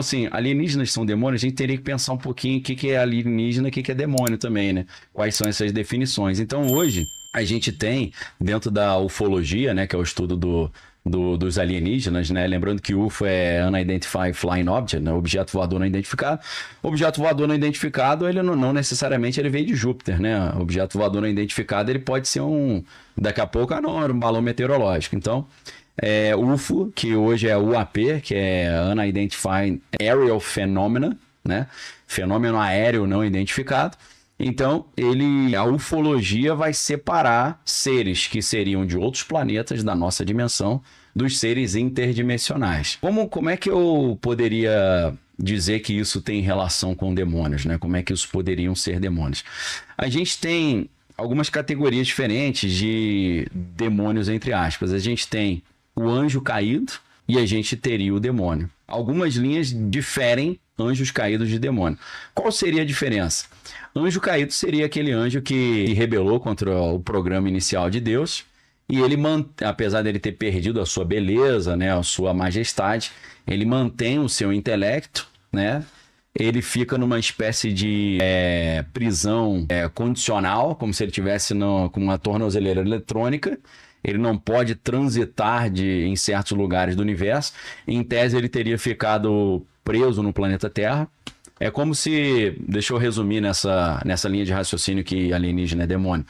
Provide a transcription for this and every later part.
assim, alienígenas são demônios, a gente teria que pensar um pouquinho o que é alienígena e o que é demônio também, né? Quais são essas definições. Então, hoje, a gente tem, dentro da ufologia, né, que é o estudo dos alienígenas, né? Lembrando que UFO é Unidentified Flying Object, né? Objeto voador não identificado. Objeto voador não identificado, ele não necessariamente ele veio de Júpiter, né? Objeto voador não identificado, ele pode ser daqui a pouco, não, era um balão meteorológico. Então, UFO, que hoje é UAP, que é Unidentified Aerial Phenomena, né? Fenômeno aéreo não identificado. Então, a ufologia vai separar seres que seriam de outros planetas da nossa dimensão dos seres interdimensionais. Como é que eu poderia dizer que isso tem relação com demônios, né? Como é que isso poderiam ser demônios? A gente tem algumas categorias diferentes de demônios, entre aspas. A gente tem o anjo caído e a gente teria o demônio. Algumas linhas diferem anjos caídos de demônio. Qual seria a diferença? Anjo caído seria aquele anjo que rebelou contra o programa inicial de Deus e ele, apesar dele ter perdido a sua beleza, né, a sua majestade, ele mantém o seu intelecto, né? Ele fica numa espécie de prisão condicional, como se ele estivesse com uma tornozeleira eletrônica. Ele não pode transitar em certos lugares do universo. Em tese, ele teria ficado preso no planeta Terra. É como se, deixa eu resumir nessa linha de raciocínio que alienígena é demônio.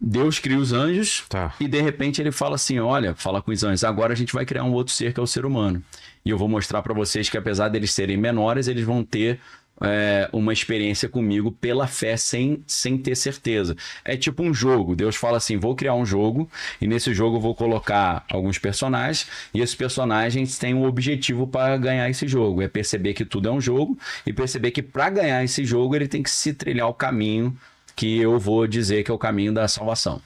Deus cria os anjos e de repente ele fala assim, olha, fala com os anjos, agora a gente vai criar um outro ser que é o ser humano. E eu vou mostrar para vocês que apesar deles serem menores, eles vão ter uma experiência comigo pela fé sem ter certeza. É tipo um jogo. Deus fala assim, vou criar um jogo e nesse jogo eu vou colocar alguns personagens e esses personagens têm um objetivo para ganhar esse jogo. É perceber que tudo é um jogo e perceber que para ganhar esse jogo ele tem que se trilhar o caminho que eu vou dizer que é o caminho da salvação.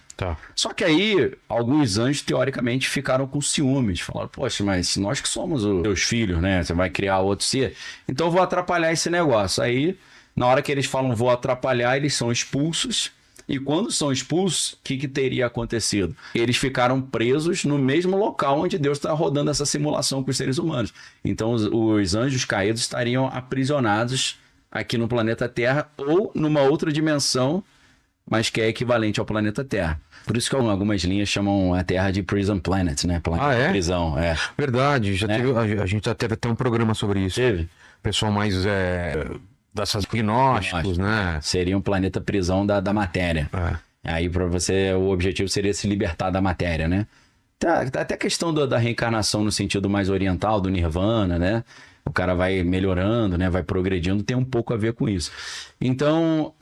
Só que aí, alguns anjos, teoricamente, ficaram com ciúmes. Falaram, poxa, mas nós que somos os teus filhos, né? Você vai criar outro ser. Então eu vou atrapalhar esse negócio. Aí, na hora que eles falam vou atrapalhar, eles são expulsos. E quando são expulsos, o que teria acontecido? Eles ficaram presos no mesmo local onde Deus está rodando essa simulação com os seres humanos. Então os anjos caídos estariam aprisionados aqui no planeta Terra ou numa outra dimensão, mas que é equivalente ao planeta Terra. Por isso que algumas linhas chamam a Terra de Prison Planet, né? Planeta de prisão, Verdade, a gente já teve até um programa sobre isso. Teve? Pessoal mais dessas gnósticos, né? Seria um planeta prisão da matéria. Aí para você, o objetivo seria se libertar da matéria, né? Até a questão da reencarnação no sentido mais oriental, do Nirvana, né? O cara vai melhorando, né? Vai progredindo, tem um pouco a ver com isso. Então,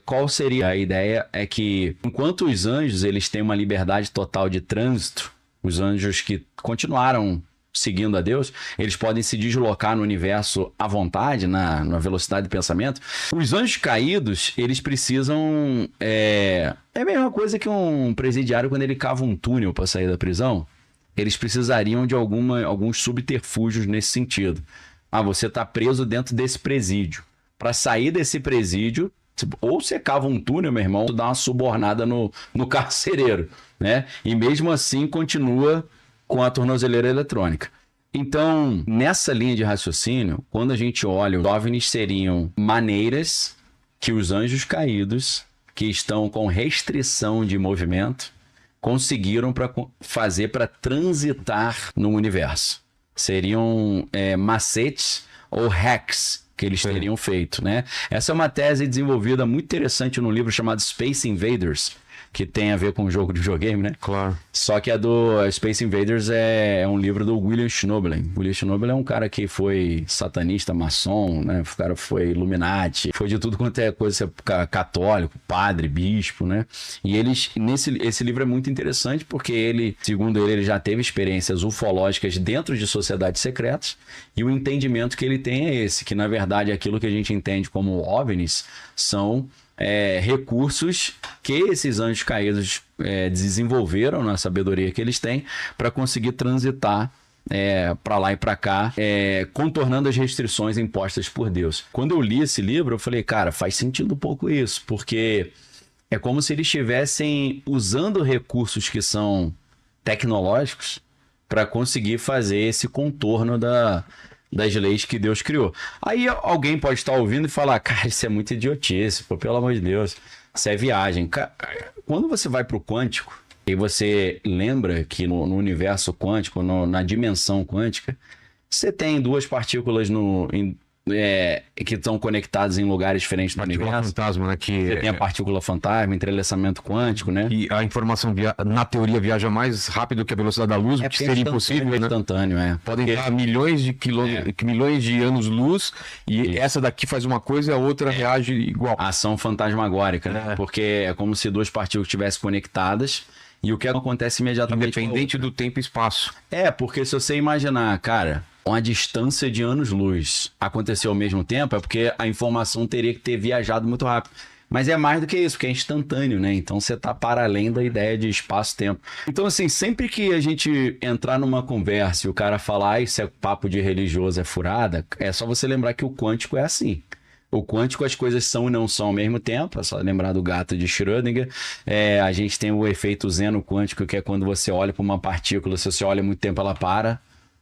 qual seria a ideia? É que enquanto os anjos eles têm uma liberdade total de trânsito, os anjos que continuaram seguindo a Deus, eles podem se deslocar no universo à vontade, na velocidade de pensamento. Os anjos caídos, eles precisam... É a mesma coisa que um presidiário quando ele cava um túnel para sair da prisão. Eles precisariam de alguns subterfúgios nesse sentido. Você está preso dentro desse presídio. Para sair desse presídio, ou você cava um túnel, meu irmão, ou dá uma subornada no carcereiro, né? E mesmo assim continua com a tornozeleira eletrônica. Então, nessa linha de raciocínio, quando a gente olha, os OVNIs seriam maneiras que os anjos caídos, que estão com restrição de movimento, conseguiram fazer para transitar no universo. Seriam macetes ou hacks que eles teriam feito, né? Essa é uma tese desenvolvida muito interessante num livro chamado Space Invaders, que tem a ver com o jogo de videogame, né? Claro. Só que a do Space Invaders é um livro do William Schnoebelen. William Schnoebelen é um cara que foi satanista, maçom, né? O cara foi Illuminati, foi de tudo quanto é coisa católico, padre, bispo, né? E esse livro é muito interessante porque ele, segundo ele já teve experiências ufológicas dentro de sociedades secretas e o entendimento que ele tem é esse, que na verdade aquilo que a gente entende como OVNIs são recursos que esses anjos caídos desenvolveram na sabedoria que eles têm para conseguir transitar para lá e para cá, contornando as restrições impostas por Deus. Quando eu li esse livro, eu falei, cara, faz sentido um pouco isso, porque é como se eles estivessem usando recursos que são tecnológicos para conseguir fazer esse contorno das leis que Deus criou. Aí alguém pode estar ouvindo e falar, cara, isso é muito idiotice, pô, pelo amor de Deus, isso é viagem. Quando você vai para o quântico e você lembra que no universo quântico, na dimensão quântica, você tem duas partículas que estão conectadas em lugares diferentes do universo. Fantasma, né? Você tem a partícula fantasma, entrelaçamento quântico, né? E a informação, na teoria, viaja mais rápido que a velocidade da luz, que seria impossível, né? Instantâneo, Podem estar milhões de quilômetros, milhões de anos-luz, e essa daqui faz uma coisa e a outra reage igual. Ação fantasmagórica, né? Porque é como se duas partículas estivessem conectadas. E o que acontece imediatamente... Independente do tempo e espaço. Porque se você imaginar, cara, uma distância de anos-luz aconteceu ao mesmo tempo, é porque a informação teria que ter viajado muito rápido. Mas é mais do que isso, porque é instantâneo, né? Então você tá para além da ideia de espaço-tempo. Então, assim, sempre que a gente entrar numa conversa e o cara falar, isso é papo de religioso, é furada, é só você lembrar que o quântico é assim. O quântico, as coisas são e não são ao mesmo tempo. É só lembrar do gato de Schrödinger. A gente tem o efeito zeno quântico, que é quando você olha para uma partícula, se você olha muito tempo, ela para.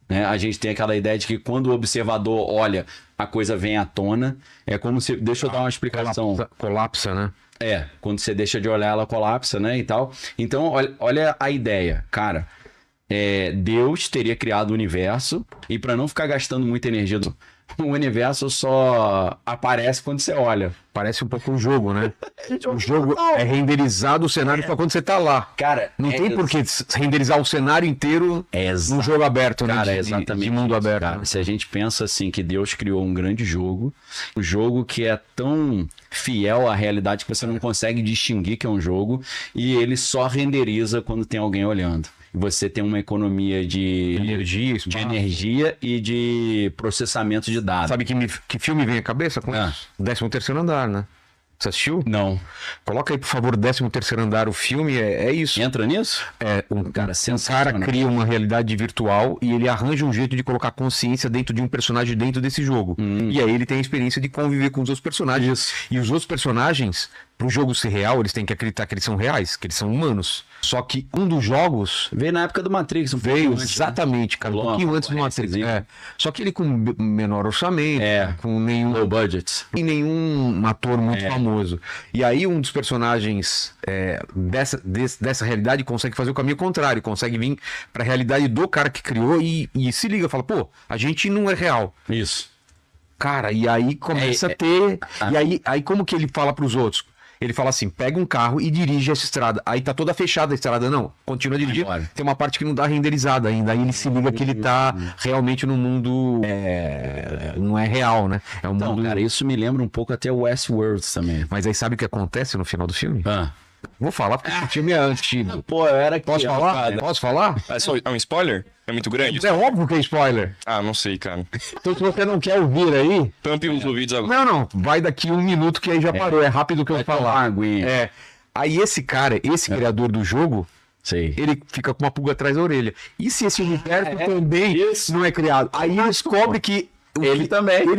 Né? A gente tem aquela ideia de que quando o observador olha, a coisa vem à tona. É como se... Deixa eu dar uma explicação. Colapsa, né? Quando você deixa de olhar, ela colapsa, né? E tal. Então, olha a ideia. Cara, Deus teria criado o universo e para não ficar gastando muita energia... O universo só aparece quando você olha. Parece um pouco um jogo, né? O jogo é renderizado o cenário só quando você tá lá. Cara, não tem por que renderizar o cenário inteiro num jogo aberto, né? Cara, exatamente. De mundo aberto. Cara, né? Se a gente pensa assim que Deus criou um grande jogo, um jogo que é tão fiel à realidade que você não consegue distinguir que é um jogo, e ele só renderiza quando tem alguém olhando. Você tem uma economia de energia e de processamento de dados. Sabe que filme vem à cabeça com isso? 13º Andar, né? Você assistiu? Não. Coloca aí, por favor, 13º Andar, o filme, é isso. Entra nisso? Um cara cria uma realidade virtual e ele arranja um jeito de colocar consciência dentro de um personagem dentro desse jogo. E aí ele tem a experiência de conviver com os outros personagens. Isso. E os outros personagens, pro jogo ser real, eles têm que acreditar que eles são reais, que eles são humanos. Só que um dos jogos... Veio na época do Matrix, veio exatamente, cara, um pouquinho antes do Matrix. Só que ele com menor orçamento, com nenhum... Low budget. E nenhum ator muito famoso. E aí um dos personagens dessa realidade consegue fazer o caminho contrário, consegue vir pra realidade do cara que criou e se liga, fala, pô, a gente não é real. Isso. Cara, e aí começa a ter... E aí como que ele fala pros outros? Ele fala assim, pega um carro e dirige essa estrada. Aí tá toda fechada a estrada. Não, continua dirigindo. Tem uma parte que não dá renderizada ainda. Aí ele se liga que ele tá realmente no mundo... não é real, né? É um mundo... Cara, isso me lembra um pouco até o Westworld também. Mas aí sabe o que acontece no final do filme? Vou falar porque o filme é antigo. Pô, eu era aqui. Posso falar? Posso falar? É um spoiler? É muito grande? É óbvio que é spoiler. Não sei, cara. Então se você não quer ouvir aí... Tampe os ouvidos agora. Não. Vai daqui 1 minuto que aí já parou. É rápido que eu vou falar. Aguinha. Aí esse cara, criador do jogo... Sei. Ele fica com uma pulga atrás da orelha. E se esse universo também não é criado? Aí ele descobre que... Ele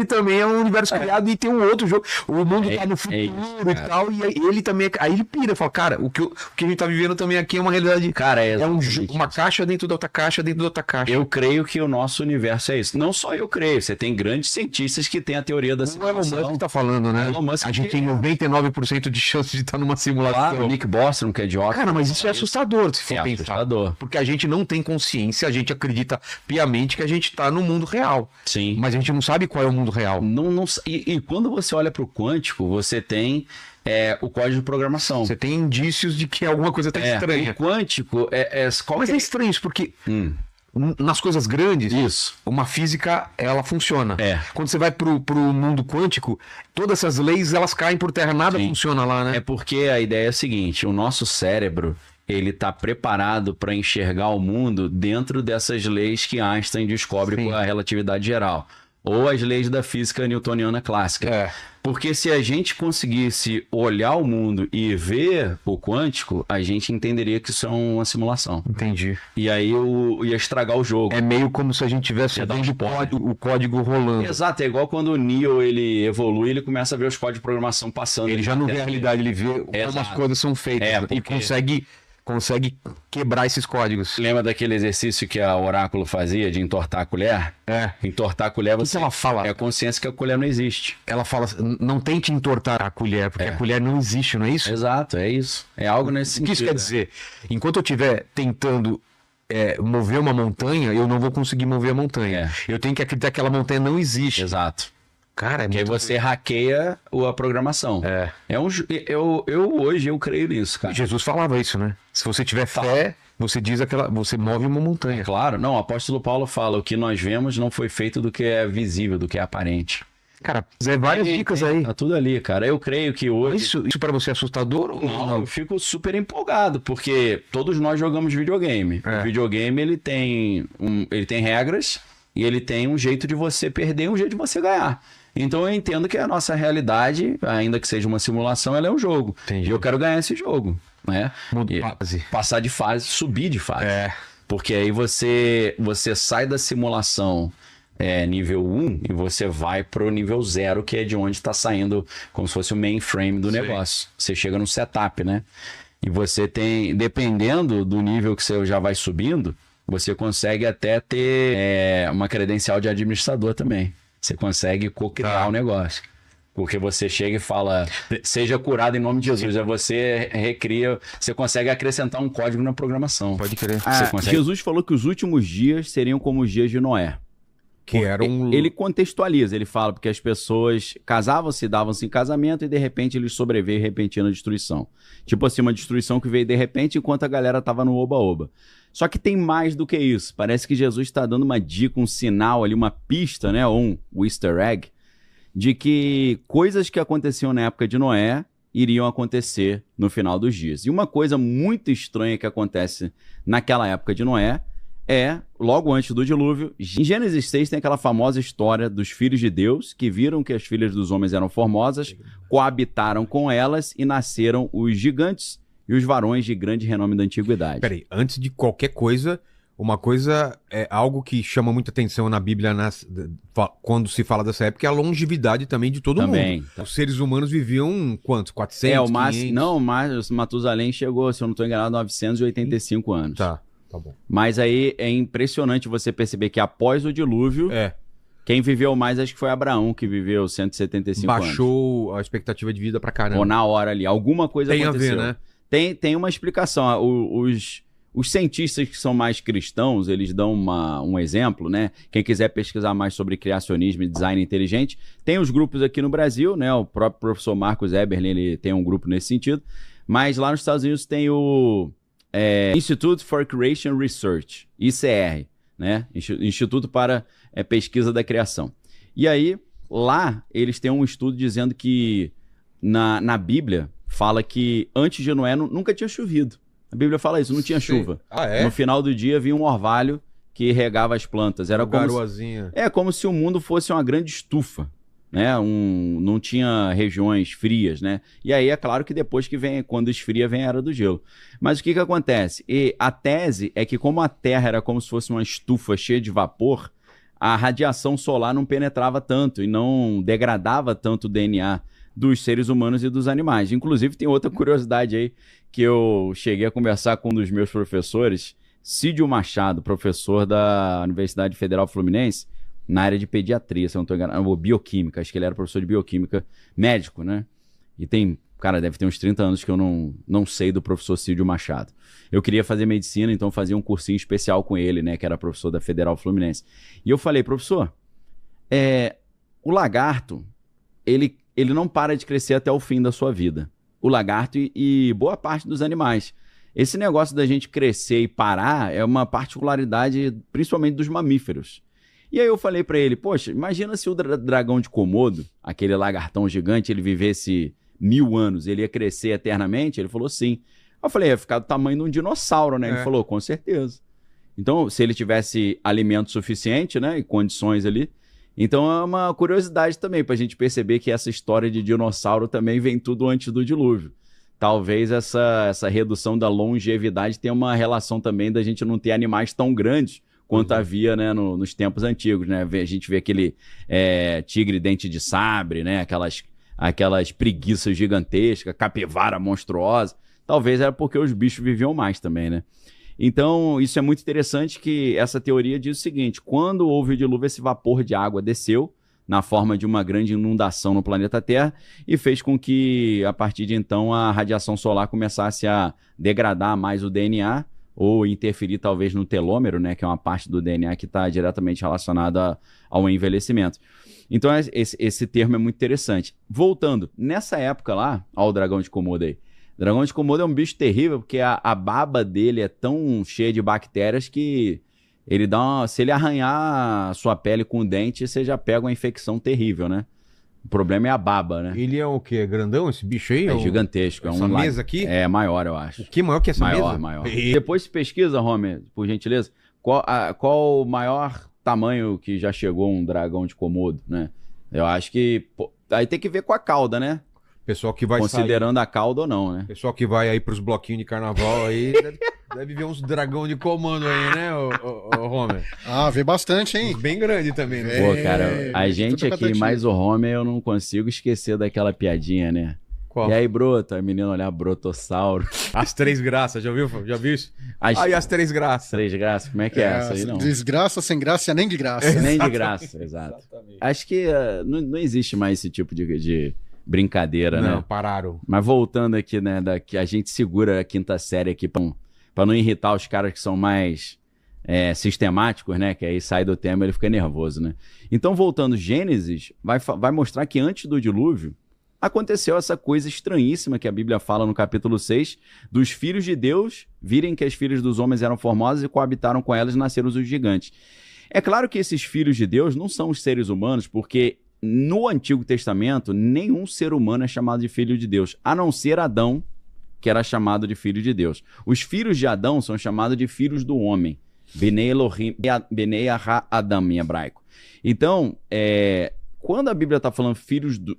também é um universo criado e tem um outro jogo. O mundo tá no futuro e tal. E ele também. Aí ele pira, fala, cara, o que a gente tá vivendo também aqui é uma realidade. Cara, uma caixa dentro da outra caixa, dentro da outra caixa. Eu creio que o nosso universo é isso. Não só eu creio. Você tem grandes cientistas que têm a teoria da simulação. O Elon Musk tá falando, né? A gente tem 99% de chance de estar numa simulação. Claro, o Nick Bostrom, que é idiota. Cara, mas isso é assustador, se for pensar. Assustador. Porque a gente não tem consciência, a gente acredita piamente que a gente tá no mundo real. Sim. Mas a gente não sabe qual é o mundo real. E quando você olha para o quântico, você tem o código de programação. Você tem indícios de que alguma coisa tá estranha. O quântico Mas é estranho isso, porque nas coisas grandes, uma física, ela funciona. Quando você vai pro mundo quântico, todas essas leis, elas caem por terra, nada funciona lá, né? É porque a ideia é a seguinte, o nosso cérebro... ele está preparado para enxergar o mundo dentro dessas leis que Einstein descobre com a relatividade geral. Ou as leis da física newtoniana clássica. Porque se a gente conseguisse olhar o mundo e ver o quântico, a gente entenderia que isso é uma simulação. Entendi. E aí ia estragar o jogo. É meio como se a gente tivesse o código rolando. Exato, é igual quando o Neo ele evolui, ele começa a ver os códigos de programação passando. Ele já não vê a realidade, ele vê como as coisas são feitas. E consegue consegue quebrar esses códigos. Lembra daquele exercício que a Oráculo fazia de entortar a colher? Entortar a colher, você... O que ela fala? É a consciência que a colher não existe. Ela fala, não tente entortar a colher, porque a colher não existe, não é isso? Exato, é isso. É algo nesse sentido. O que isso quer dizer? Enquanto eu estiver tentando mover uma montanha, eu não vou conseguir mover a montanha. Eu tenho que acreditar que aquela montanha não existe. Exato. Cara, Porque aí você hackeia a programação. Hoje eu creio nisso, cara. Jesus falava isso, né? Se você tiver fé, você move uma montanha. Claro, não, o apóstolo Paulo fala, o que nós vemos não foi feito do que é visível, do que é aparente. Cara, várias dicas aí. Tá tudo ali, cara. Eu creio que hoje... Isso para você é assustador ou não? Eu fico super empolgado, porque todos nós jogamos videogame. O videogame, ele tem regras e ele tem um jeito de você perder e um jeito de você ganhar. Então eu entendo que a nossa realidade, ainda que seja uma simulação, ela é um jogo. Entendi. E eu quero ganhar esse jogo, né? Fase. Passar de fase, subir de fase. Porque aí você sai da simulação nível 1 e você vai pro nível 0, que é de onde está saindo como se fosse o mainframe do negócio. Você chega no setup, né? E você tem, dependendo do nível que você já vai subindo, você consegue até ter uma credencial de administrador também. Você consegue co-criar o negócio. Porque você chega e fala, seja curado em nome de Jesus. Aí você recria, você consegue acrescentar um código na programação. Pode crer. Jesus falou que os últimos dias seriam como os dias de Noé. Que era Ele contextualiza, ele fala, porque as pessoas casavam-se, davam-se em casamento e de repente eles sobreveio repentina destruição. Tipo assim, uma destruição que veio de repente enquanto a galera tava no oba-oba. Só que tem mais do que isso. Parece que Jesus está dando uma dica, um sinal ali, uma pista, né? Ou um easter egg, de que coisas que aconteciam na época de Noé iriam acontecer no final dos dias. E uma coisa muito estranha que acontece naquela época de Noé logo antes do dilúvio, em Gênesis 6 tem aquela famosa história dos filhos de Deus, que viram que as filhas dos homens eram formosas, coabitaram com elas e nasceram os gigantes e os varões de grande renome da antiguidade. Peraí, antes de qualquer coisa, uma coisa é algo que chama muita atenção na Bíblia quando se fala dessa época, é a longevidade também de todo mundo. Os seres humanos viviam quantos? 400, 500? Não, mas Matusalém chegou, se eu não estou enganado, 985 anos. Tá bom. Mas aí é impressionante você perceber que após o dilúvio, quem viveu mais acho que foi Abraão, que viveu 175 anos. Baixou a expectativa de vida pra caramba. Ou na hora ali, alguma coisa aconteceu. Tem a ver, né? Tem uma explicação. Os cientistas que são mais cristãos, eles dão um exemplo, né? Quem quiser pesquisar mais sobre criacionismo e design inteligente, tem os grupos aqui no Brasil, né? O próprio professor Marcos Eberlin, ele tem um grupo nesse sentido. Mas lá nos Estados Unidos tem o Institute for Creation Research, ICR, né? Instituto para Pesquisa da Criação. E aí, lá, eles têm um estudo dizendo que na Bíblia fala que antes de Noé nunca tinha chovido. A Bíblia fala isso, não tinha chuva. No final do dia vinha um orvalho que regava as plantas. Era como se o mundo fosse uma grande estufa, né? Não tinha regiões frias, né? E aí é claro que depois quando esfria, vem a Era do Gelo. Mas o que acontece? A tese é que como a Terra era como se fosse uma estufa cheia de vapor, a radiação solar não penetrava tanto e não degradava tanto o DNA dos seres humanos e dos animais. Inclusive, tem outra curiosidade aí, que eu cheguei a conversar com um dos meus professores, Cídio Machado, professor da Universidade Federal Fluminense, na área de pediatria, se eu não estou enganado, ou bioquímica, acho que ele era professor de bioquímica, médico, né? E deve ter uns 30 anos que eu não sei do professor Cídio Machado. Eu queria fazer medicina, então fazia um cursinho especial com ele, né? Que era professor da Federal Fluminense. E eu falei, professor, o lagarto, ele não para de crescer até o fim da sua vida. O lagarto e boa parte dos animais. Esse negócio da gente crescer e parar é uma particularidade, principalmente dos mamíferos. E aí eu falei pra ele, poxa, imagina se o dragão de Komodo, aquele lagartão gigante, ele vivesse 1000 anos, ele ia crescer eternamente? Ele falou sim. Eu falei, ia ficar do tamanho de um dinossauro, né? Ele falou, com certeza. Então, se ele tivesse alimento suficiente, né, e condições ali. Então é uma curiosidade também pra gente perceber que essa história de dinossauro também vem tudo antes do dilúvio. Talvez essa redução da longevidade tenha uma relação também da gente não ter animais tão grandes quanto havia, né, nos tempos antigos, né? A gente vê aquele tigre dente de sabre, né? Aquelas preguiças gigantescas, capivara monstruosa. talvez era porque os bichos viviam mais também, né? Então, isso é muito interessante que essa teoria diz o seguinte, quando houve o dilúvio, esse vapor de água desceu na forma de uma grande inundação no planeta Terra e fez com que, a partir de então, a radiação solar começasse a degradar mais o DNA ou interferir talvez no telômero, né, que é uma parte do DNA que está diretamente relacionada ao envelhecimento. Então, esse termo é muito interessante. Voltando, nessa época lá, ó o dragão de Komodo aí. O dragão de Komodo é um bicho terrível, porque a baba dele é tão cheia de bactérias que ele dá se ele arranhar a sua pele com o dente, você já pega uma infecção terrível, né? O problema é a baba, né? Ele é o quê? É grandão esse bicho aí? É gigantesco. Essa mesa aqui? É maior, eu acho. O que maior que essa mesa? Maior. Depois se pesquisa, Homer, por gentileza, qual o maior tamanho que já chegou um dragão de Komodo, né? Eu acho que... Pô, aí tem que ver com a cauda, né? Pessoal que vai considerando a cauda ou não, né? Pessoal que vai aí pros bloquinhos de carnaval aí, deve ver uns dragão de comando aí, né, o Homer? Ah, vê bastante, hein? Bem grande também, né? Pô, cara, a gente aqui, mais o Homer, eu não consigo esquecer daquela piadinha, né? Qual? E aí, brota, a menina olhar brotossauro. As Três Graças, já viu? Já viu isso? Aí as Três Graças. Três Graças, como é que é essa aí, não? Desgraça, sem graça, nem de graça. Nem de graça, exato. Exatamente. Acho que não existe mais esse tipo de brincadeira, né? Não, pararam. Mas voltando aqui, né, que a gente segura a quinta série aqui pra não irritar os caras que são mais sistemáticos, né? Que aí sai do tema e ele fica nervoso, né? Então, voltando, Gênesis vai mostrar que antes do dilúvio aconteceu essa coisa estranhíssima que a Bíblia fala no capítulo 6, dos filhos de Deus virem que as filhas dos homens eram formosas e coabitaram com elas e nasceram os gigantes. É claro que esses filhos de Deus não são os seres humanos, porque no Antigo Testamento, nenhum ser humano é chamado de filho de Deus, a não ser Adão, que era chamado de filho de Deus. Os filhos de Adão são chamados de filhos do homem. Bnei Elohim, Bnei Adam em hebraico. Então, quando a Bíblia está falando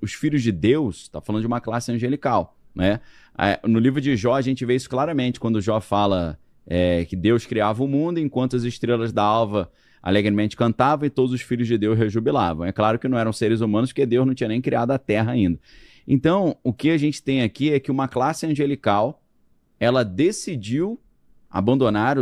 os filhos de Deus, está falando de uma classe angelical, né? No livro de Jó, a gente vê isso claramente, quando Jó fala que Deus criava o mundo enquanto as estrelas da alva alegremente cantavam e todos os filhos de Deus rejubilavam. É claro que não eram seres humanos, porque Deus não tinha nem criado a terra ainda. Então, o que a gente tem aqui é que uma classe angelical, ela decidiu abandonar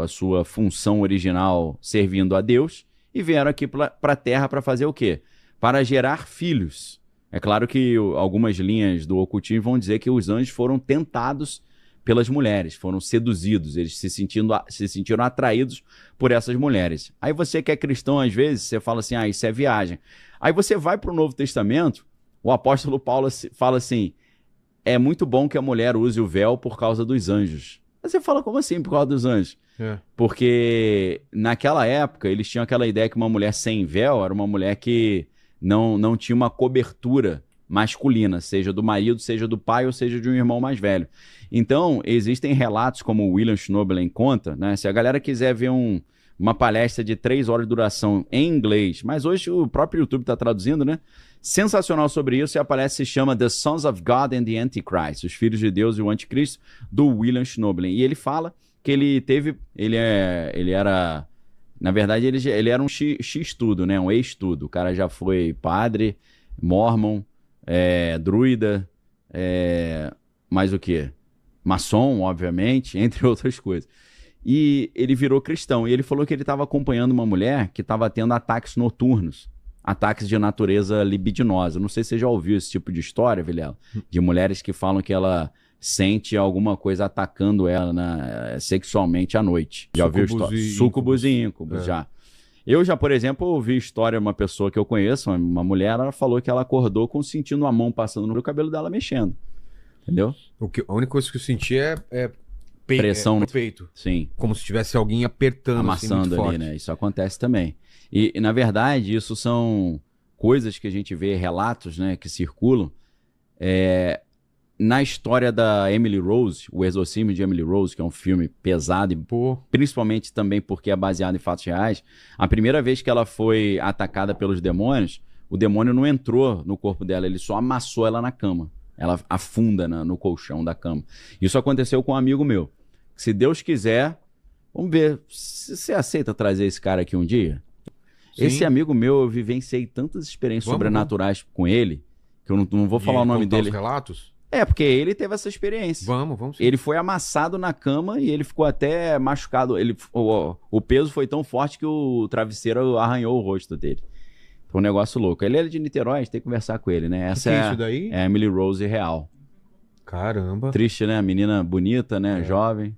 a sua função original servindo a Deus e vieram aqui para a terra para fazer o quê? Para gerar filhos. É claro que algumas linhas do ocultismo vão dizer que os anjos foram tentados pelas mulheres, foram seduzidos, eles se sentiram atraídos por essas mulheres. Aí você que é cristão, às vezes, você fala assim, isso é viagem. Aí você vai para o Novo Testamento, o apóstolo Paulo fala assim, é muito bom que a mulher use o véu por causa dos anjos. Aí você fala, como assim por causa dos anjos? Porque naquela época, eles tinham aquela ideia que uma mulher sem véu era uma mulher que não tinha uma cobertura masculina, seja do marido, seja do pai ou seja de um irmão mais velho. Então, existem relatos, como o William Schnobelen conta, né? Se a galera quiser ver uma palestra de 3 horas de duração em inglês, mas hoje o próprio YouTube está traduzindo, né? Sensacional sobre isso, e a palestra se chama The Sons of God and the Antichrist, Os Filhos de Deus e o Anticristo, do William Schnobelen. E ele fala que ele era... Na verdade, ele era um X-tudo, né? Um ex-tudo. O cara já foi padre, mormon, druida, mais o quê? Maçom, obviamente, entre outras coisas. E ele virou cristão. E ele falou que ele estava acompanhando uma mulher que estava tendo ataques noturnos. Ataques de natureza libidinosa. Não sei se você já ouviu esse tipo de história, Vilela. De mulheres que falam que ela sente alguma coisa atacando ela sexualmente à noite. Já ouviu história? Súcubus e íncubos, já. Eu já, por exemplo, ouvi história de uma pessoa que eu conheço, uma mulher, ela falou que ela acordou sentindo a mão passando no cabelo dela mexendo. Entendeu? A única coisa que eu senti é pressão no peito. Sim. Como se tivesse alguém apertando, amassando assim, muito ali, forte. Né? Isso acontece também. E, na verdade, isso são coisas que a gente vê, relatos, né, que circulam. Na história da Emily Rose, O Exorcismo de Emily Rose, que é um filme pesado, principalmente também porque é baseado em fatos reais, a primeira vez que ela foi atacada pelos demônios, o demônio não entrou no corpo dela, ele só amassou ela na cama. Ela afunda no colchão da cama. Isso aconteceu com um amigo meu. Se Deus quiser, vamos ver, você aceita trazer esse cara aqui um dia? Sim. Esse amigo meu, eu vivenciei tantas experiências sobrenaturais com ele, que eu não vou falar o nome dele. Os relatos? É, porque ele teve essa experiência. Vamos sim. Ele foi amassado na cama e ele ficou até machucado. O peso foi tão forte que o travesseiro arranhou o rosto dele. Foi um negócio louco. Ele era de Niterói, a gente tem que conversar com ele, né? Essa é isso daí? É a Emily Rose real. Caramba. Triste, né? A menina bonita, né? Jovem.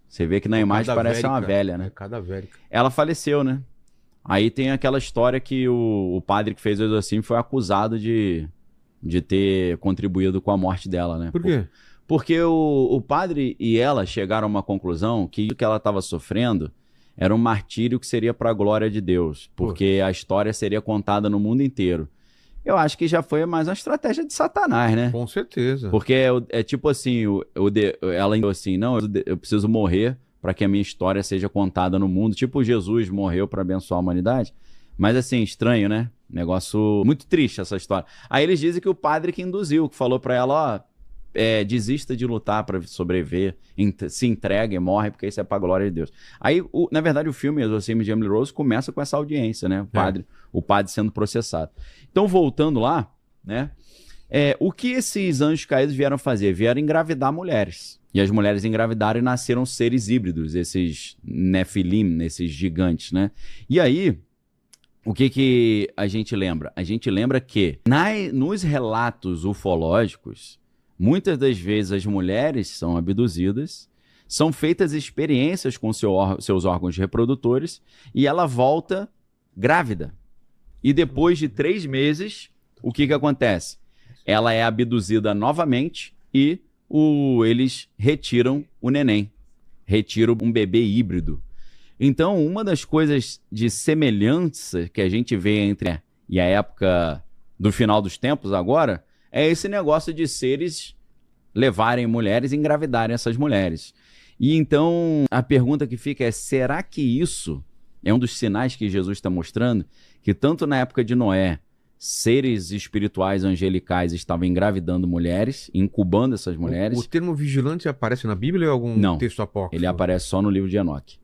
Você vê que na imagem parece uma velha, né? Cadavérica. Ela faleceu, né? Aí tem aquela história que o padre que fez o exorcismo foi acusado de ter contribuído com a morte dela, né? Por quê? Porque o padre e ela chegaram a uma conclusão que o que ela estava sofrendo era um martírio que seria para a glória de Deus, porque a história seria contada no mundo inteiro. Eu acho que já foi mais uma estratégia de Satanás, né? Com certeza. Porque é tipo assim, ela falou assim, não, eu preciso morrer para que a minha história seja contada no mundo. Tipo Jesus morreu para abençoar a humanidade. Mas assim, estranho, né? Negócio muito triste essa história. Aí eles dizem que o padre que induziu, que falou para ela, ó, desista de lutar para sobreviver, se entregue, morre, porque isso é para a glória de Deus. Aí, na verdade, o filme Exorcismo de Emily Rose começa com essa audiência, né? O padre sendo processado. Então, voltando lá, né? O que esses anjos caídos vieram fazer? Vieram engravidar mulheres. E as mulheres engravidaram e nasceram seres híbridos, esses Nefilim, esses gigantes, né? E aí, o que a gente lembra? A gente lembra que nos relatos ufológicos, muitas das vezes as mulheres são abduzidas, são feitas experiências com seus órgãos reprodutores e ela volta grávida. E depois de 3 meses, o que acontece? Ela é abduzida novamente e eles retiram o neném, retiram um bebê híbrido. Então, uma das coisas de semelhança que a gente vê entre e a época do final dos tempos agora é esse negócio de seres levarem mulheres e engravidarem essas mulheres. E então, a pergunta que fica é, será que isso é um dos sinais que Jesus está mostrando? Que tanto na época de Noé, seres espirituais angelicais estavam engravidando mulheres, incubando essas mulheres. O termo vigilante aparece na Bíblia ou em algum texto apócrifo? Ele aparece só no livro de Enoque.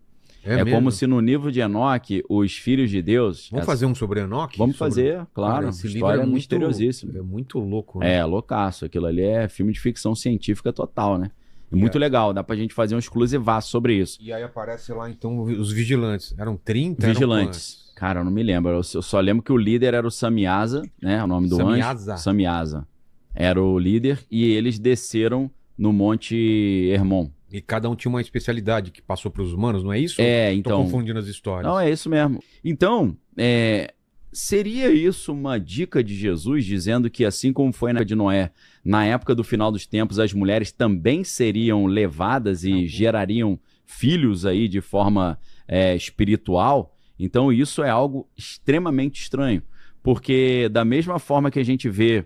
É como se no livro de Enoque, os filhos de Deus... Vamos fazer um sobre Enoque? Vamos fazer, claro. Esse história livro misteriosíssima. É muito louco, né? É, loucaço. Aquilo ali é filme de ficção científica total, né? É muito legal. Dá pra gente fazer um exclusivaço sobre isso. E aí aparece lá, então, os vigilantes. Eram 30? Vigilantes. Cara, eu não me lembro. Eu só lembro que o líder era o Samyaza, né? O nome do anjo. Samyaza. Era o líder. E eles desceram no Monte Hermon. E cada um tinha uma especialidade que passou para os humanos, não é isso? Então... Tô confundindo as histórias. Não, é isso mesmo. Então, seria isso uma dica de Jesus dizendo que assim como foi na época de Noé, na época do final dos tempos, as mulheres também seriam levadas e gerariam filhos aí de forma espiritual? Então isso é algo extremamente estranho, porque da mesma forma que a gente vê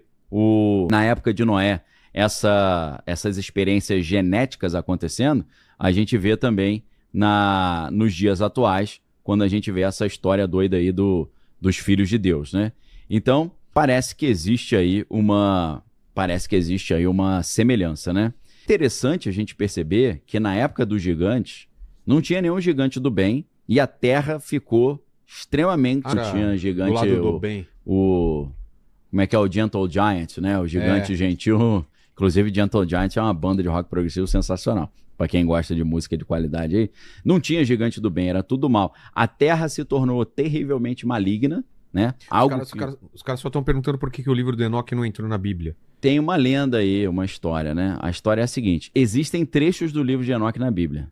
na época de Noé, essas experiências genéticas acontecendo, a gente vê também nos dias atuais, quando a gente vê essa história doida aí dos filhos de Deus, né? Então, parece que existe aí uma semelhança, né? Interessante a gente perceber que na época dos gigantes, não tinha nenhum gigante do bem e a Terra ficou extremamente... Tinha gigante... Do lado do bem. Como é que é? O Gentle Giant, né? O gigante gentil... Inclusive, Gentle Giant é uma banda de rock progressivo sensacional. Pra quem gosta de música de qualidade aí. Não tinha gigante do bem, era tudo mal. A Terra se tornou terrivelmente maligna, né? Os caras só estão perguntando por que o livro de Enoque não entrou na Bíblia. Tem uma lenda aí, uma história, né? A história é a seguinte. Existem trechos do livro de Enoque na Bíblia.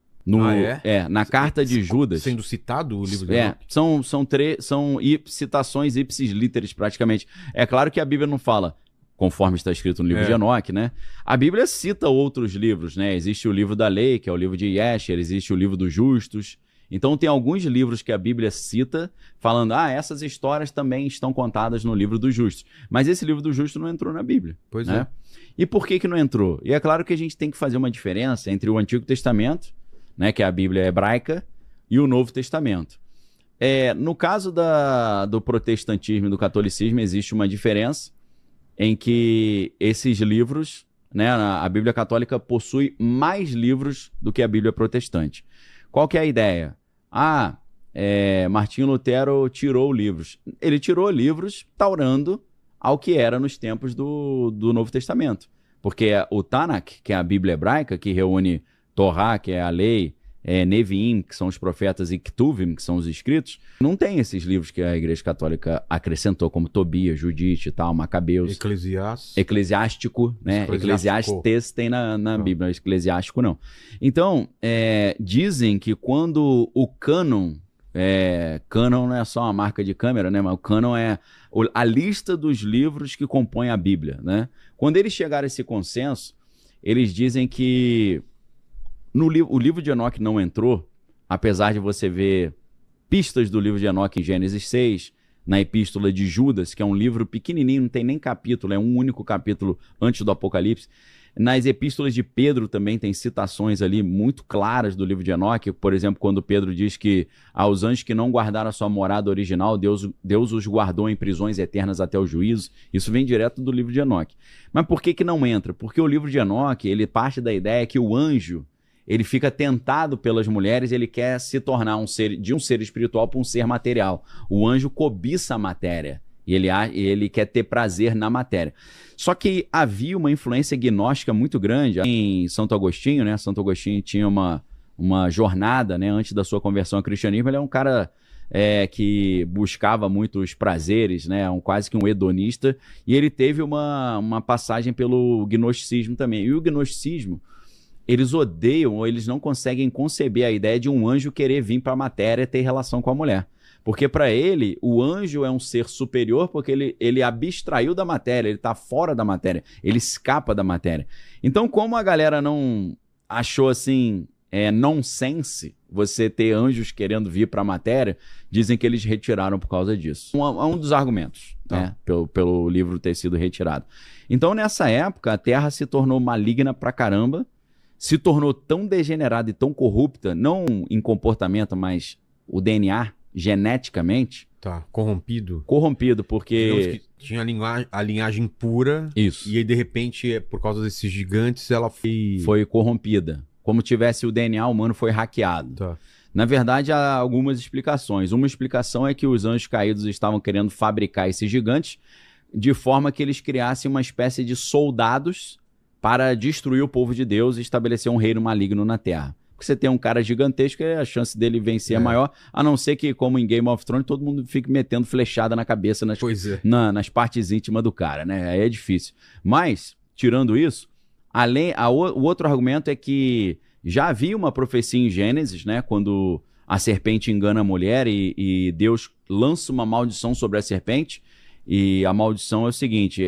Na carta de Judas. Sendo citado o livro de Enoque? São citações ipsis literis, praticamente. É claro que a Bíblia não fala... conforme está escrito no livro de Enoque, né? A Bíblia cita outros livros, né? Existe o livro da lei, que é o livro de Yesher, existe o livro dos justos. Então tem alguns livros que a Bíblia cita, falando, essas histórias também estão contadas no livro dos justos. Mas esse livro do justo não entrou na Bíblia. Pois né? E por que não entrou? E é claro que a gente tem que fazer uma diferença entre o Antigo Testamento, né, que é a Bíblia hebraica, e o Novo Testamento. No caso do protestantismo e do catolicismo, existe uma diferença, em que esses livros, né, a Bíblia católica possui mais livros do que a Bíblia protestante. Qual que é a ideia? Martinho Lutero tirou livros. Ele tirou livros taurando ao que era nos tempos do Novo Testamento. Porque o Tanakh, que é a Bíblia hebraica, que reúne Torá, que é a lei, Neviim, que são os profetas, e Ketuvim, que são os escritos, não tem esses livros que a Igreja Católica acrescentou, como Tobias, Judite e tal, Macabeus. Eclesiástico, né? Eclesiastes tem na Bíblia, Eclesiástico não. Então, dizem que quando o cânon, cânon não é só uma marca de câmera, né? Mas o cânon é a lista dos livros que compõem a Bíblia, né? Quando eles chegaram a esse consenso, eles dizem que o livro de Enoque não entrou, apesar de você ver pistas do livro de Enoque em Gênesis 6, na Epístola de Judas, que é um livro pequenininho, não tem nem capítulo, é um único capítulo antes do Apocalipse. Nas Epístolas de Pedro também tem citações ali muito claras do livro de Enoque, por exemplo, quando Pedro diz que aos anjos que não guardaram a sua morada original, Deus os guardou em prisões eternas até o juízo. Isso vem direto do livro de Enoque. Mas por que não entra? Porque o livro de Enoque, ele parte da ideia que o anjo, ele fica tentado pelas mulheres, ele quer se tornar de um ser espiritual para um ser material. O anjo cobiça a matéria e ele quer ter prazer na matéria. Só que havia uma influência gnóstica muito grande em Santo Agostinho, né? Santo Agostinho tinha uma jornada, né? Antes da sua conversão ao cristianismo, ele é um cara que buscava muito os prazeres, né? Quase que um hedonista, e ele teve uma passagem pelo gnosticismo também. E o gnosticismo, eles odeiam ou eles não conseguem conceber a ideia de um anjo querer vir para a matéria e ter relação com a mulher. Porque para ele, o anjo é um ser superior porque ele abstraiu da matéria, ele está fora da matéria, ele escapa da matéria. Então, como a galera não achou assim, nonsense você ter anjos querendo vir para a matéria, dizem que eles retiraram por causa disso. É um dos argumentos, né, pelo livro ter sido retirado. Então, nessa época, a Terra se tornou maligna pra caramba, se tornou tão degenerada e tão corrupta, não em comportamento, mas o DNA, geneticamente. Tá, corrompido. Corrompido, porque tinha a linhagem pura. Isso. E aí, de repente, por causa desses gigantes, ela foi corrompida. Como tivesse o DNA humano foi hackeado. Tá. Na verdade, há algumas explicações. Uma explicação é que os anjos caídos estavam querendo fabricar esses gigantes de forma que eles criassem uma espécie de soldados para destruir o povo de Deus e estabelecer um reino maligno na Terra. Porque você tem um cara gigantesco, a chance dele vencer é maior, a não ser que, como em Game of Thrones, todo mundo fique metendo flechada na cabeça nas partes íntimas do cara, né? Aí é difícil. Mas, tirando isso, o outro argumento é que já havia uma profecia em Gênesis, né? Quando a serpente engana a mulher e Deus lança uma maldição sobre a serpente. E a maldição é o seguinte,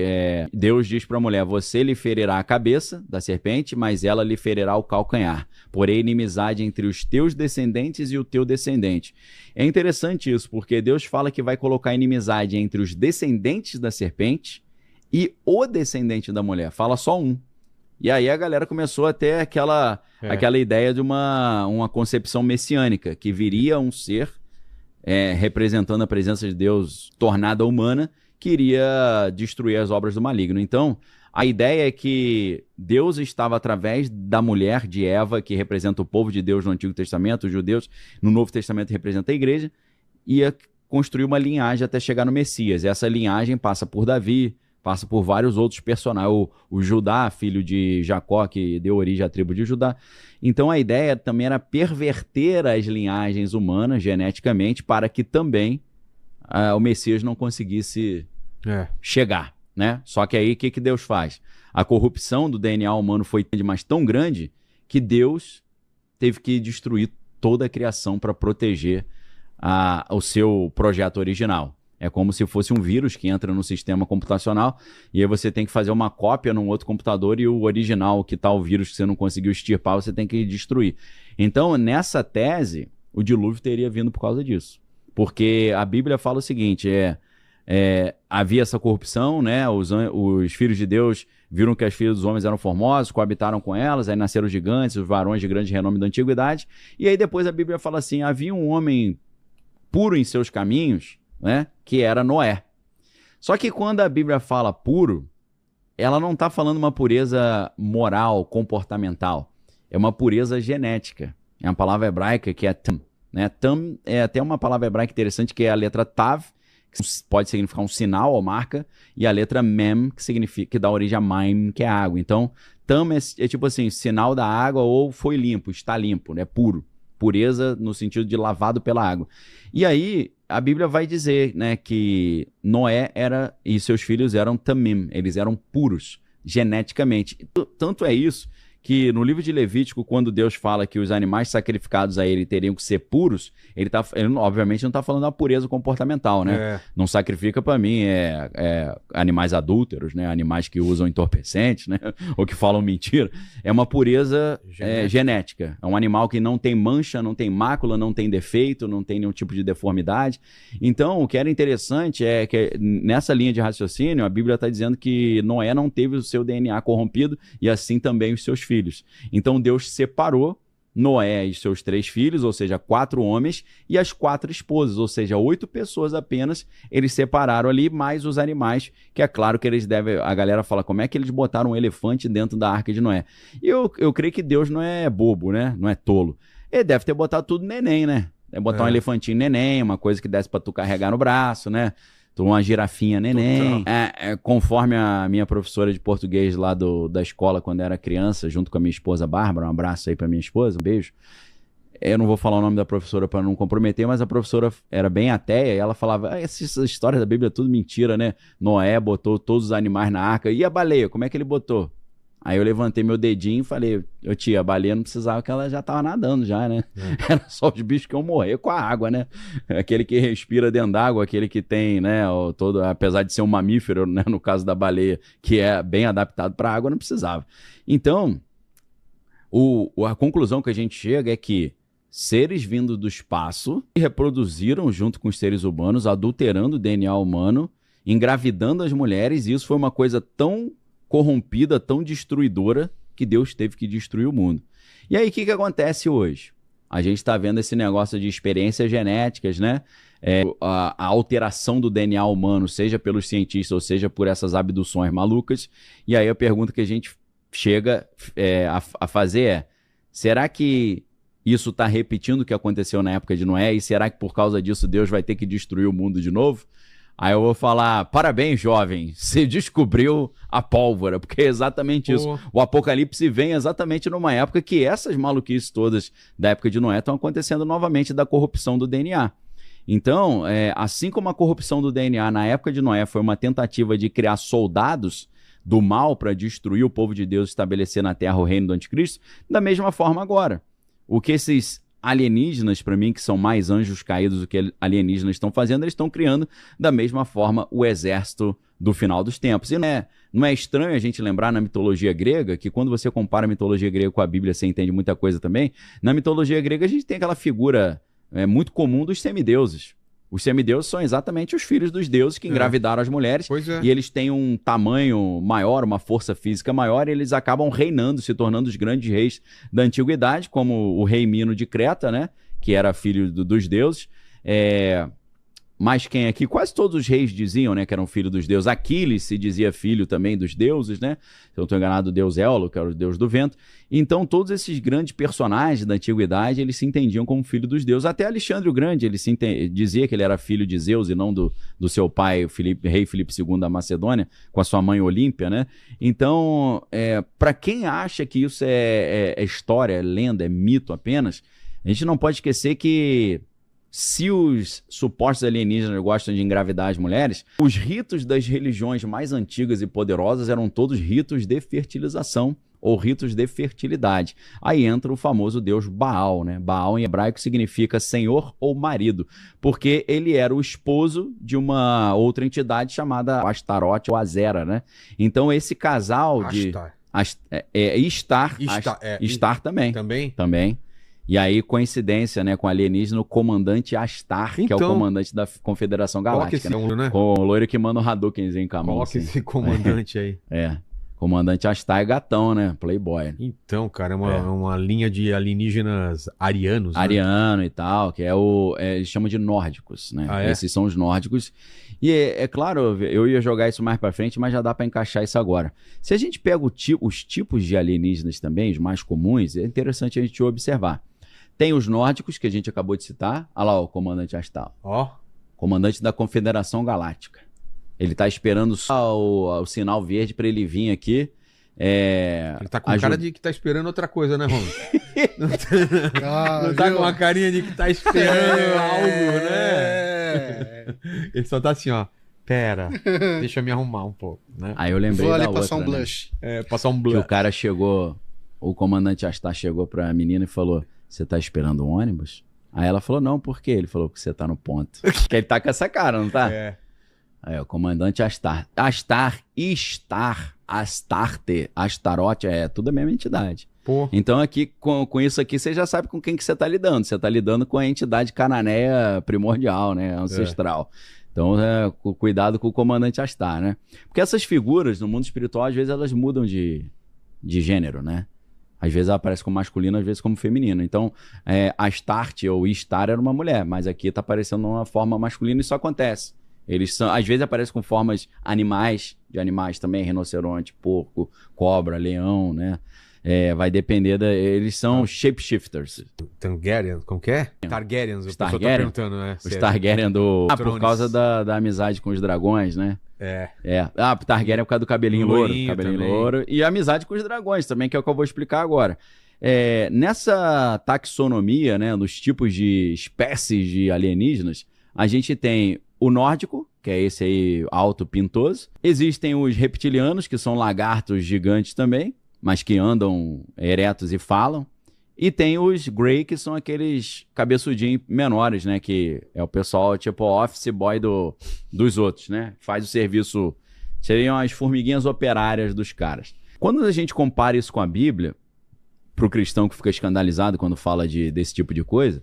Deus diz para a mulher, você lhe ferirá a cabeça da serpente, mas ela lhe ferirá o calcanhar. Porém, inimizade entre os teus descendentes e o teu descendente. É interessante isso, porque Deus fala que vai colocar inimizade entre os descendentes da serpente e o descendente da mulher. Fala só um. E aí a galera começou a ter aquela ideia de uma concepção messiânica, que viria um ser representando a presença de Deus tornada humana, que iria destruir as obras do maligno. Então, a ideia é que Deus estava através da mulher de Eva, que representa o povo de Deus no Antigo Testamento, os judeus no Novo Testamento representa a igreja, ia construir uma linhagem até chegar no Messias. Essa linhagem passa por Davi, passa por vários outros personagens, o Judá, filho de Jacó, que deu origem à tribo de Judá. Então a ideia também era perverter as linhagens humanas geneticamente para que também o Messias não conseguisse chegar, né? Só que aí o que Deus faz? A corrupção do DNA humano foi tão grande que Deus teve que destruir toda a criação para proteger o seu projeto original. É como se fosse um vírus que entra no sistema computacional e aí você tem que fazer uma cópia num outro computador e o original, que tá o vírus que você não conseguiu extirpar, você tem que destruir. Então, nessa tese, o dilúvio teria vindo por causa disso. Porque a Bíblia fala o seguinte, havia essa corrupção, né? Os filhos de Deus viram que as filhas dos homens eram formosos, coabitaram com elas, aí nasceram os gigantes, os varões de grande renome da antiguidade, e aí depois a Bíblia fala assim, havia um homem puro em seus caminhos, né, que era Noé. Só que quando a Bíblia fala puro, ela não está falando uma pureza moral, comportamental. É uma pureza genética. É uma palavra hebraica que é tam. Né? Tam é até uma palavra hebraica interessante, que é a letra tav, que pode significar um sinal ou marca, e a letra Mem, que dá origem a Maim, que é água. Então, Tam é tipo assim, sinal da água ou foi limpo, está limpo, né? Puro. Pureza no sentido de lavado pela água. E aí, a Bíblia vai dizer, né, que Noé e seus filhos eram Tamim, eles eram puros, geneticamente. Tanto é isso que no livro de Levítico, quando Deus fala que os animais sacrificados a ele teriam que ser puros, ele obviamente não está falando da pureza comportamental, né? Não sacrifica para mim animais adúlteros, né? Animais que usam entorpecentes, né? Ou que falam mentira. É uma pureza genética. É um animal que não tem mancha, não tem mácula, não tem defeito, não tem nenhum tipo de deformidade. Então, o que era interessante é que nessa linha de raciocínio, a Bíblia está dizendo que Noé não teve o seu DNA corrompido e assim também os seus filhos. Então Deus separou Noé e seus 3 filhos, ou seja, 4 homens, e as 4 esposas, ou seja, 8 pessoas apenas, eles separaram ali, mais os animais, que é claro que eles devem, a galera fala, como é que eles botaram um elefante dentro da arca de Noé? E eu creio que Deus não é bobo, né? Não é tolo. Ele deve ter botado tudo neném, né? Deve botar um elefantinho neném, uma coisa que desse pra tu carregar no braço, né? Uma girafinha neném. Conforme a minha professora de português lá da escola, quando era criança, junto com a minha esposa Bárbara, um abraço aí pra minha esposa, um beijo. Eu não vou falar o nome da professora para não comprometer, mas a professora era bem ateia e ela falava, essas histórias da Bíblia é tudo mentira, né? Noé botou todos os animais na arca. E a baleia, como é que ele botou? Aí eu levantei meu dedinho e falei, tia, a baleia não precisava, que ela já tava nadando já, né? Era só os bichos que iam morrer com a água, né? Aquele que respira dentro d'água, aquele que tem, né, apesar de ser um mamífero, né, no caso da baleia, que é bem adaptado para água, não precisava. Então, a conclusão que a gente chega é que seres vindos do espaço se reproduziram junto com os seres humanos, adulterando o DNA humano, engravidando as mulheres, e isso foi uma coisa tão corrompida, tão destruidora, que Deus teve que destruir o mundo. E aí, o que acontece hoje? A gente está vendo esse negócio de experiências genéticas, né? A alteração do DNA humano, seja pelos cientistas ou seja por essas abduções malucas. E aí a pergunta que a gente chega a fazer é, será que isso está repetindo o que aconteceu na época de Noé? E será que por causa disso Deus vai ter que destruir o mundo de novo? Aí eu vou falar, parabéns, jovem, você descobriu a pólvora, porque é exatamente isso. O Apocalipse vem exatamente numa época que essas maluquices todas da época de Noé estão acontecendo novamente, da corrupção do DNA. Então, assim como a corrupção do DNA na época de Noé foi uma tentativa de criar soldados do mal para destruir o povo de Deus e estabelecer na Terra o reino do anticristo, da mesma forma agora. O que esses alienígenas, para mim, que são mais anjos caídos do que alienígenas estão fazendo, eles estão criando da mesma forma o exército do final dos tempos. E não é estranho a gente lembrar na mitologia grega, que quando você compara a mitologia grega com a Bíblia, você entende muita coisa também. Na mitologia grega a gente tem aquela figura muito comum dos semideuses. Os semideuses são exatamente os filhos dos deuses que engravidaram as mulheres, e eles têm um tamanho maior, uma força física maior, e eles acabam reinando, se tornando os grandes reis da antiguidade, como o rei Mino de Creta, né, que era filho dos deuses. Mas quem aqui? Quase todos os reis diziam, né, que eram filho dos deuses. Aquiles se dizia filho também dos deuses, né? Se eu não estou enganado, o deus Éolo, que era o deus do vento. Então, todos esses grandes personagens da antiguidade, eles se entendiam como filho dos deuses. Até Alexandre o Grande, ele dizia que ele era filho de Zeus e não do seu pai, rei Filipe II da Macedônia, com a sua mãe Olímpia, né? Então, para quem acha que isso é história, é lenda, é mito apenas, a gente não pode esquecer que se os supostos alienígenas gostam de engravidar as mulheres, os ritos das religiões mais antigas e poderosas eram todos ritos de fertilização ou ritos de fertilidade. Aí entra o famoso deus Baal, né? Baal em hebraico significa senhor ou marido, porque ele era o esposo de uma outra entidade chamada Astarote ou Azera, né? Então esse casal Istar também. Também. E aí, coincidência, né, com o alienígena, o comandante Astar, que é o comandante da Confederação Galáctica. Né? Com o loiro que manda um Hadoukenzinho com a mão. Coloca esse comandante aí. Comandante Astar é gatão, né? Playboy. Então, cara, é uma linha de alienígenas arianos, né? Ariano e tal, que eles chamam de nórdicos, né? Esses são os nórdicos. E é claro, eu ia jogar isso mais pra frente, mas já dá pra encaixar isso agora. Se a gente pega os tipos de alienígenas também, os mais comuns, é interessante a gente observar. Tem os nórdicos, que a gente acabou de citar. Olha lá o comandante Astar. comandante da Confederação Galáctica. Ele tá esperando só o sinal verde para ele vir aqui. Ele tá com cara de que tá esperando outra coisa, né, Romulo? Não tá com uma carinha de que tá esperando algo, né? Ele só tá assim, ó. Pera, deixa eu me arrumar um pouco, né? Aí eu lembrei Vou ali da outra, passar um né? blush. Passar um blush. Que o cara chegou, o comandante Astar chegou pra menina e falou, você tá esperando um ônibus? Aí ela falou, não, por quê? Ele falou, porque você tá no ponto. Que ele tá com essa cara, não tá? Aí, o comandante Astar. Astarte, Astarote, tudo a mesma entidade. Porra. Então aqui, com isso aqui, você já sabe com quem que você tá lidando. Você tá lidando com a entidade cananeia primordial, né? Ancestral. Então, cuidado com o comandante Astar, né? Porque essas figuras, no mundo espiritual, às vezes elas mudam de gênero, né? Às vezes ela aparece como masculino, às vezes como feminino. Então, Astarte ou Istar era uma mulher, mas aqui tá aparecendo uma forma masculina e isso acontece. Eles são, às vezes aparecem com formas de animais também, rinoceronte, porco, cobra, leão, né? Vai depender eles são shapeshifters. Targaryen, como que é? Targaryens, o pessoal tá Targaryen? perguntando, né? Os Targaryen por Thrones. causa da amizade com os dragões, né? Targaryen é por causa do cabelinho Lourinho louro. também. Louro. E a amizade com os dragões também, que é o que eu vou explicar agora. Nessa taxonomia, né, dos tipos de espécies de alienígenas, a gente tem o nórdico, que é esse aí alto, pintoso. Existem os reptilianos, que são lagartos gigantes também, mas que andam eretos e falam. E tem os Grey, que são aqueles cabeçudinhos menores, né? Que é o pessoal tipo office boy dos outros, né? Faz o serviço, seriam as formiguinhas operárias dos caras. Quando a gente compara isso com a Bíblia, pro cristão que fica escandalizado quando fala desse tipo de coisa,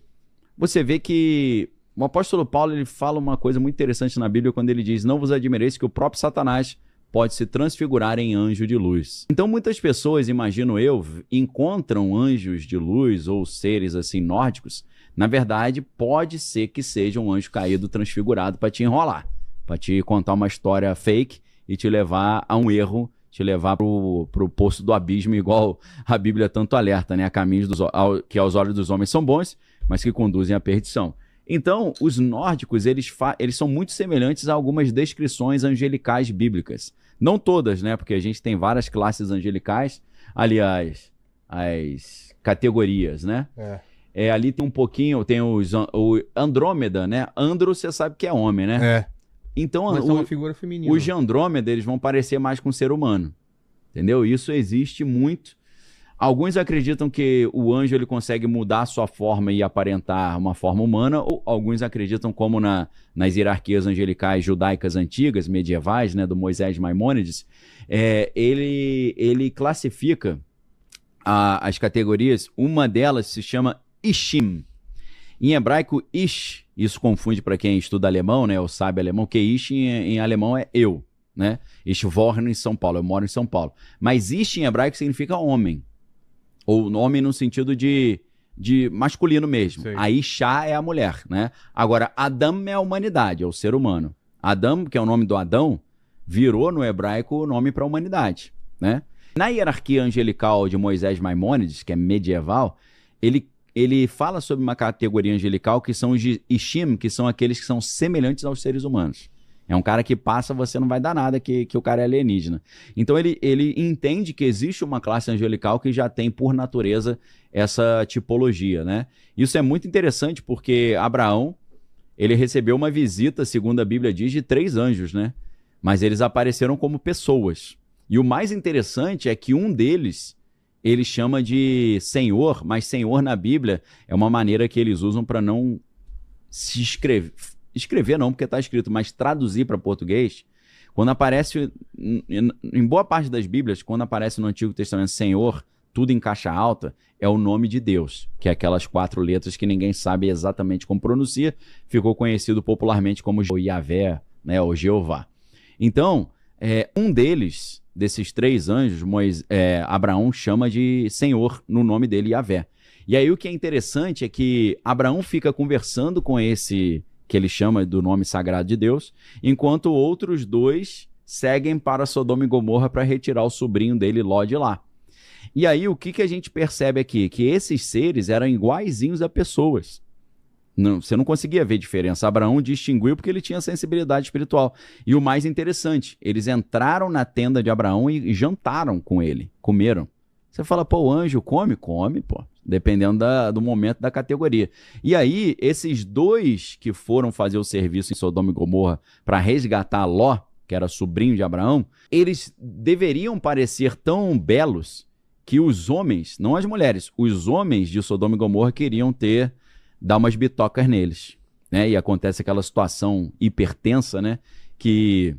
você vê que o apóstolo Paulo ele fala uma coisa muito interessante na Bíblia quando ele diz: não vos admireis que o próprio Satanás pode se transfigurar em anjo de luz. Então muitas pessoas, imagino eu, encontram anjos de luz ou seres assim nórdicos. Na verdade, pode ser que seja um anjo caído transfigurado para te enrolar, para te contar uma história fake e te levar a um erro, te levar pro poço do abismo, igual a Bíblia tanto alerta, né? A caminhos que aos olhos dos homens são bons, mas que conduzem à perdição. Então, os nórdicos, eles são muito semelhantes a algumas descrições angelicais bíblicas. Não todas, né? Porque a gente tem várias classes angelicais, aliás, as categorias, né? Ali tem um pouquinho, tem o Andrômeda, né? Andro, você sabe que é homem, né? Então, mas é uma figura feminina. Os de Andrômeda, eles vão parecer mais com o ser humano. Entendeu? Isso existe muito. Alguns acreditam que o anjo ele consegue mudar a sua forma e aparentar uma forma humana, ou alguns acreditam, como nas hierarquias angelicais judaicas antigas, medievais, né, do Moisés Maimônides, ele classifica as categorias. Uma delas se chama Ishim. Em hebraico, Ish, isso confunde para quem estuda alemão, né, ou sabe alemão, que Ish em alemão é eu, né? Ich wohne em São Paulo, eu moro em São Paulo. Mas Ish em hebraico significa homem. Ou homem no sentido de masculino mesmo. Sim. Aí Shá é a mulher, né? Agora, Adam é a humanidade, é o ser humano. Adam, que é o nome do Adão, virou no hebraico o nome para a humanidade, né? Na hierarquia angelical de Moisés Maimônides, que é medieval, ele fala sobre uma categoria angelical que são os Ishim, que são aqueles que são semelhantes aos seres humanos. É um cara que passa, você não vai dar nada que o cara é alienígena. Então ele entende que existe uma classe angelical que já tem por natureza essa tipologia, né? Isso é muito interessante porque Abraão, ele recebeu uma visita, segundo a Bíblia diz, de 3 anjos, né? Mas eles apareceram como pessoas. E o mais interessante é que um deles, ele chama de Senhor, mas Senhor na Bíblia é uma maneira que eles usam para não se escrever não, porque está escrito, mas traduzir para português, quando aparece, em boa parte das Bíblias, quando aparece no Antigo Testamento Senhor, tudo em caixa alta, é o nome de Deus, que é aquelas 4 letras que ninguém sabe exatamente como pronuncia, ficou conhecido popularmente como Yahvé, né, ou Jeová. Então, um desses 3 anjos, Abraão chama de Senhor no nome dele, Yahvé. E aí o que é interessante é que Abraão fica conversando com esse que ele chama do nome sagrado de Deus, enquanto outros 2 seguem para Sodoma e Gomorra para retirar o sobrinho dele, Ló, de lá. E aí o que a gente percebe aqui? Que esses seres eram iguaizinhos a pessoas. Você não conseguia ver diferença. Abraão distinguiu porque ele tinha sensibilidade espiritual. E o mais interessante, eles entraram na tenda de Abraão e jantaram com ele, comeram. Você fala, pô, o anjo come? Come, pô. Dependendo do momento da categoria. E aí, esses dois que foram fazer o serviço em Sodoma e Gomorra para resgatar Ló, que era sobrinho de Abraão, eles deveriam parecer tão belos que os homens, não as mulheres, os homens de Sodoma e Gomorra queriam dar umas bitocas neles, né? E acontece aquela situação hipertensa, né? Que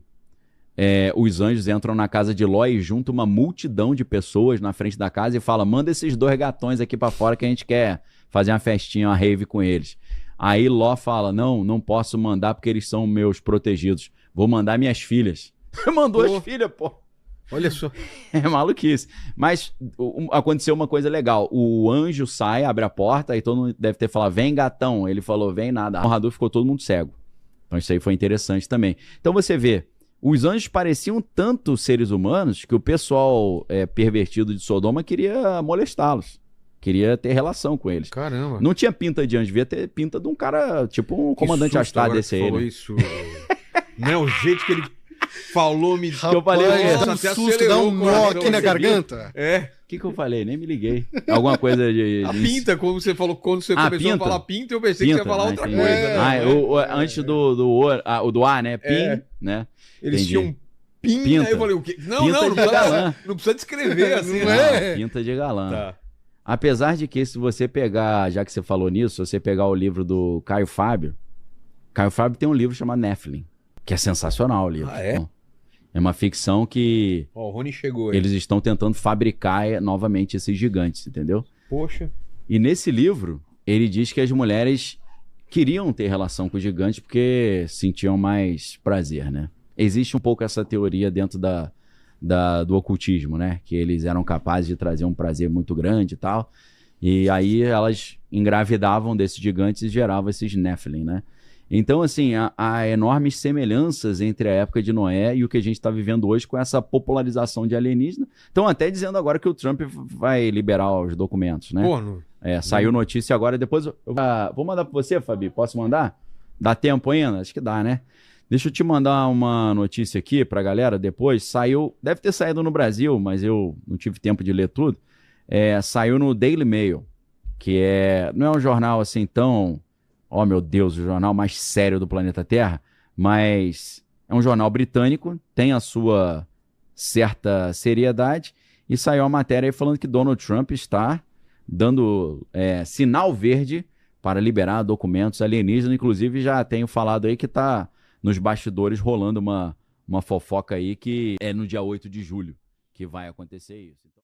os anjos entram na casa de Ló e juntam uma multidão de pessoas na frente da casa e falam, manda esses 2 gatões aqui para fora que a gente quer fazer uma festinha, uma rave com eles. Aí Ló fala, não posso mandar porque eles são meus protegidos. Vou mandar minhas filhas. Mandou as filhas, pô. Olha só. É maluquice. Mas aconteceu uma coisa legal. O anjo sai, abre a porta, e todo mundo deve ter falado, vem gatão. Ele falou, vem nada. O narrador ficou todo mundo cego. Então isso aí foi interessante também. Então você vê, os anjos pareciam tanto seres humanos que o pessoal pervertido de Sodoma queria molestá-los. Queria ter relação com eles. Caramba. Não tinha pinta de anjo, devia ter pinta de um cara, tipo um comandante Astar desse aí. Né? Isso. Não é o jeito que ele falou, me Rapaz, eu falei, um susto, dá um nó aqui na garganta. O que eu falei? Nem me liguei. Alguma coisa de... A pinta, como você falou, quando você começou a falar pinta, eu pensei que você ia falar outra coisa. Né? Antes do A, né? Pin, né? Eles tinham pinta. Aí eu falei, o quê? Não precisa descrever assim. Pinta de galã. Tá. Apesar de que, se você pegar, já que você falou nisso, se você pegar o livro do Caio Fábio tem um livro chamado Nephilim, que é sensacional o livro. Então, é uma ficção que o Rony chegou aí. Eles estão tentando fabricar novamente esses gigantes, entendeu? Poxa. E nesse livro, ele diz que as mulheres queriam ter relação com os gigantes porque sentiam mais prazer, né? Existe um pouco essa teoria dentro do ocultismo, né? Que eles eram capazes de trazer um prazer muito grande e tal. E aí elas engravidavam desses gigantes e geravam esses Nephilim, né? Então, assim, há enormes semelhanças entre a época de Noé e o que a gente está vivendo hoje com essa popularização de alienígena. Estão até dizendo agora que o Trump vai liberar os documentos, né? Pô, não... Saiu notícia agora, depois vou mandar para você, Fabi, posso mandar? Dá tempo ainda? Acho que dá, né? Deixa eu te mandar uma notícia aqui pra galera depois. Saiu, deve ter saído no Brasil, mas eu não tive tempo de ler tudo. Saiu no Daily Mail, que não é um jornal assim tão... Oh, meu Deus, o jornal mais sério do planeta Terra, mas é um jornal britânico, tem a sua certa seriedade, e saiu a matéria aí falando que Donald Trump está dando sinal verde para liberar documentos alienígenas. Inclusive, já tenho falado aí que está nos bastidores rolando uma fofoca aí que é no dia 8 de julho que vai acontecer isso. Então...